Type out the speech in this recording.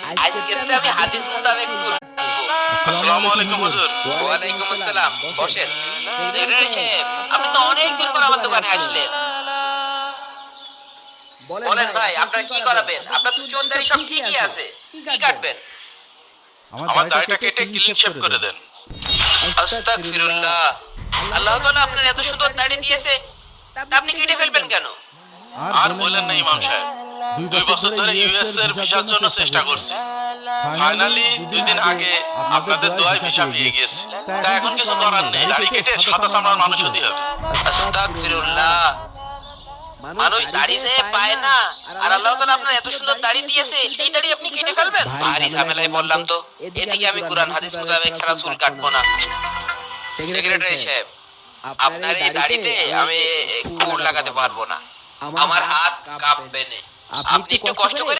আজকে তো আমি হাদিস মোতাবেক চলবো। আসসালামু আলাইকুম হুজুর। ওয়ালাইকুম আসসালাম, বসেন। সেক্রেটারি সাহেব, আপনি তো অনেক দিন পর আমার দোকানে আসলেন। বলেন ভাই, আপনার কি করাবেন? আপনার তো চুল দাড়ি সব ঠিকই আছে, কি কাটবেন? আমার দাড়িটা কেটে ক্লিন শেভ করে দেন। আস্তাগফিরুল্লাহ। আল্লাহ তাআলা আপনার এত সুন্দর দাড়ি দিয়েছে, তা আপনি কেটে ফেলবেন কেন? আর বলেন না ইমাম সাহেব, 2 বছর ধরে ইউএস এর ভিসার জন্য চেষ্টা করছি। ফাইনালি 2 দিন আগে আপনাদের দোয়ায় ভিসা পেয়ে গেছি। তা এখন কিছু করার নেই, দাড়ি কেটে সাদা চামড়ার মানুষ হতে হবে। আস্তাগফিরুল্লাহ। মানুষ দাড়ি যে পায় না, আর আল্লাহ তাআলা আপনার এত সুন্দর দাড়ি দিয়েছে, এই দাড়ি আপনি কেটে ফেলবেন? ভারী ঝামেলায় বললাম তো। এদিকে আমি কুরআন হাদিস মোতাবেক ছাড়া চুল কাটবো না। সেক্রেটারি সাহেব, আপনার এই দাড়িতে আমি খুর লাগাতে পারবো না, আমার হাত কাঁপবে না। আপনি একটু কষ্ট করে